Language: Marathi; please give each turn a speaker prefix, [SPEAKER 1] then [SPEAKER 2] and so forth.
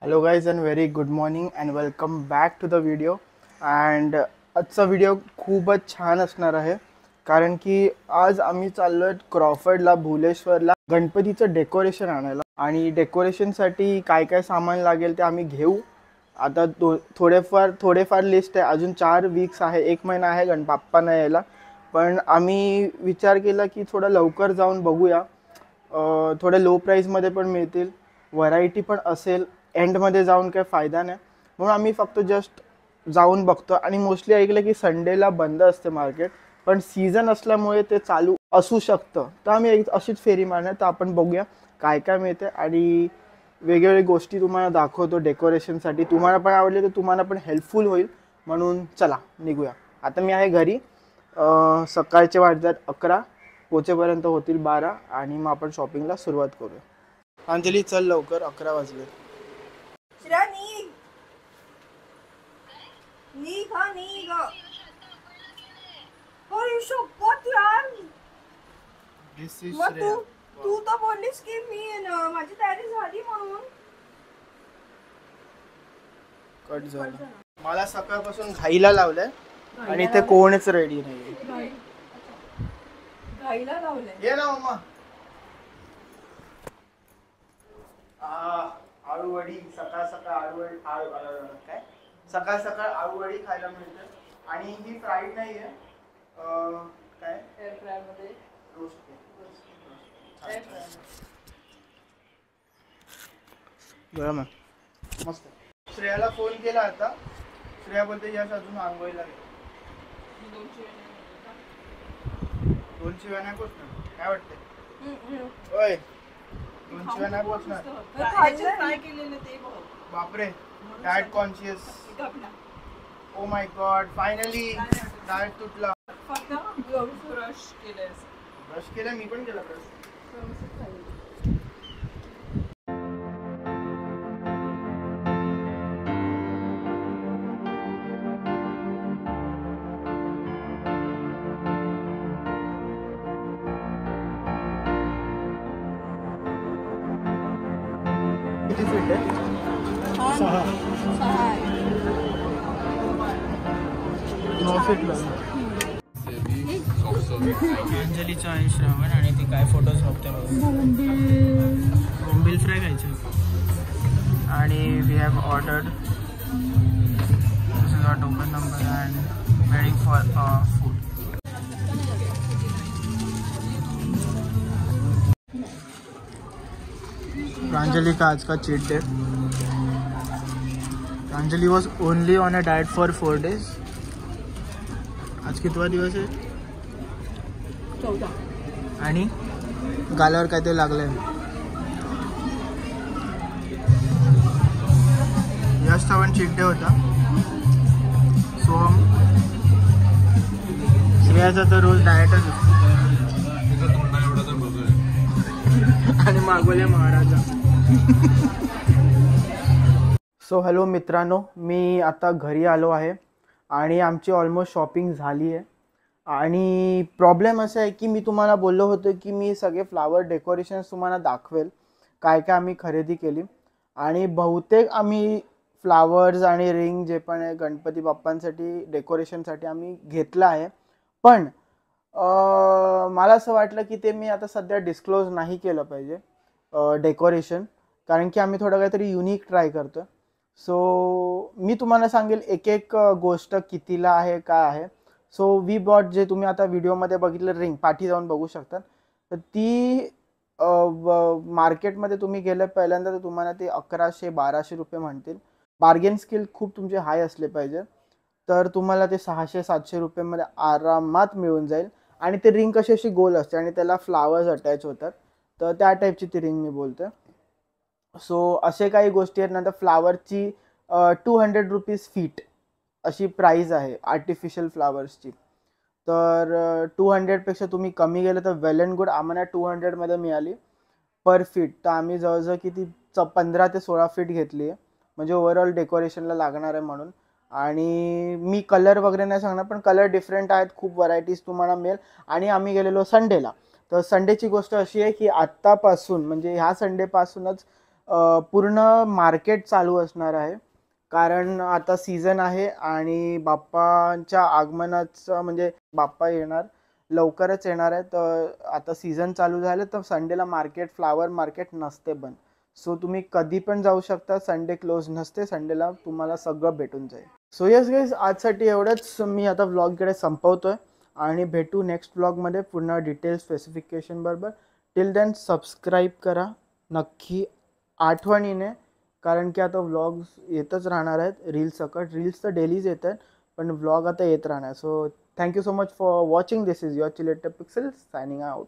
[SPEAKER 1] Hello guys and very good morning and welcome back to the video. And आजचा व्हिडिओ खूपच छान असणार आहे कारण की आज आम्ही चाललो आहे क्रॉफर्डला, भुलेश्वरला गणपतीचं डेकोरेशन आणायला. आणि डेकोरेशनसाठी काय काय सामान लागेल ते आम्ही घेऊ. आता थोडेफार लिस्ट आहे. अजून 4 वीक्स आहे, 1 महिना आहे बाप्पांना यायला. पण आम्ही विचार केला की थोडं लवकर जाऊन बघूया. थोडे लो प्राईसमध्ये पण मिळतील, व्हरायटी पण असेल. एंडमध्ये जाऊन काही फायदा नाही, म्हणून आम्ही फक्त जस्ट जाऊन बघतो. आणि मोस्टली ऐकलं की संडेला बंद असते मार्केट, पण सीझन असल्यामुळे ते चालू असू शकतं. तर आम्ही अशीच फेरी मारणार. तर आपण बघूया काय काय मिळते आणि वेगवेगळ्या गोष्टी तुम्हाला दाखवतो डेकोरेशनसाठी. तुम्हाला पण आवडले तर तुम्हाला पण हेल्पफुल होईल, म्हणून चला निघूया. आता मी आहे घरी. सकाळचे वाजतात 11, पोचेपर्यंत होतील 12 आणि मग आपण शॉपिंगला सुरुवात करूया. अंजली चल लवकर, 11 वाजले.
[SPEAKER 2] तू तर बोललीस की मी माझी तयारी झाली म्हणून
[SPEAKER 1] कट झालं. मला सकाळपासून घाईला लावलंय आणि ते कोणच रेडी नाही.
[SPEAKER 2] घाईला लावलंय.
[SPEAKER 1] ये ना मम्मा. आळूवडी सकाळ सकाळ काय सकाळ सकाळ आळूवडी खायला मिळते. आणि ही फ्राईड नाही आहे, काय
[SPEAKER 2] एअर फ्रायर मध्ये
[SPEAKER 1] रोस्ट. गरम आहे मस्त. श्रेयाला फोन केला आता. श्रेया बोलते यश अजून आंघोळीला गेला. 2 शिव्या नाही पोचणार काय वाटते? ओय 2 शिव्या नाही पोचणार. बापरे, diet conscious. Oh my God, finally diet तुटला.
[SPEAKER 2] फक्त ब्रश केलंय.
[SPEAKER 1] ब्रश केला, मी पण केला ब्रश. किती फीट आहे? 6. 9 फीट लागेल. अंजलीचं आहे श्रावण आणि ती काय फोटोज बघते बघा. बोंबील फ्राय खायचे. आणि we have ordered. This is our token number and waiting for food. Pranjali का आज का cheat day. Pranjali was only on a diet for 4 days. आज कितवा दिवस आहे?
[SPEAKER 2] 14.
[SPEAKER 1] आणि गालावर काय ते लागलंय. यशचा पण चीट डे होता. सो श्रेयाचा तर रोज डाएटच असतो. आणि मागवले महाराजा. सो हॅलो मित्रांनो, मी आता घरी आलो आहे आणि आमची ऑलमोस्ट शॉपिंग झाली आहे. आणि प्रॉब्लेम असा आहे की मी तुम्हाला बोललो होतो की मी सगळे फ्लावर डेकोरेशन्स तुम्हाला दाखवेल, काय काय आम्ही खरेदी केली. आणि बहुतेक आम्ही फ्लावर्स आणि रिंग जे पण आहे गणपती बाप्पांसाठी डेकोरेशनसाठी आम्ही घेतलं आहे. पण मला असं वाटलं की ते मी आता सध्या डिस्क्लोज नाही केलं पाहिजे डेकोरेशन, कारण की आम्ही थोडं काहीतरी युनिक ट्राय करतो. सो मी तुम्हाला सांगेल एक एक गोष्ट कितीला आहे काय आहे. सो वी बॉट, जे तुम्ही आता व्हिडिओमध्ये बघितलं रिंग, पाठी जाऊन बघू शकता. तर ती मार्केटमध्ये तुम्ही गेलं पहिल्यांदा तर तुम्हाला ते 1100-1200 रुपये म्हणतील. बार्गेन स्किल खूप तुमचे हाय असले पाहिजे, तर तुम्हाला ते 600-700 रुपयेमध्ये आरामात मिळून जाईल. आणि ते रिंग कशी अशी गोल असते आणि त्याला फ्लावर्स अटॅच होतात, तर त्या टाईपची ती रिंग मी बोलतोय. सो असे काही गोष्टी आहेत. नंतर फ्लावरची 200 रुपीज फीट अशी प्राईज आहे आर्टिफिशियल फ्लावर्सची. तर 200पेक्षा तुम्ही कमी गेलं तर वेल अँड गुड. आम्हाला 200मध्ये मिळाली पर फीट. तर आम्ही जवळजवळ किती 15 ते 16 फीट घेतली आहे, म्हणजे ओव्हरऑल डेकोरेशनला लागणार आहे म्हणून. आणि मी कलर वगैरे नाही सांगणार, पण कलर डिफरंट आहेत, खूप व्हरायटीज तुम्हाला मिळेल. आणि आम्ही गेलेलो संडेला. तर संडेची गोष्ट अशी आहे की आत्तापासून म्हणजे ह्या संडेपासूनच पूर्ण मार्केट चालू असणार आहे. कारण आता सीझन आहे आणि बाप्पांच्या आगमनाचं म्हणजे बाप्पा लवकरच येणार आहे. तर आता सीझन चालू झालं तर संडेला फ्लावर मार्केट नसते बंद. सो तुम्ही कधी पण जाऊ शकता. संडे क्लोज नसते. संडेला तुम्हाला सगळं भेटून जाईल. सो येस गाईज, आजसाठी एवढंच. मी आता व्लॉगकडे संपवतोय आणि भेटू नेक्स्ट व्लॉगमध्ये पूर्ण डिटेल स्पेसिफिकेशन बरोबर. टिल देन सबस्क्राईब करा नक्की आठवणीने, कारण की आता व्लॉग्स येतच राहणार आहेत. रील्स तर डेलीज येत आहेत, पण व्लॉग आता येत राहणार. So thank you so much for watching. This is your chelated pixel signing out.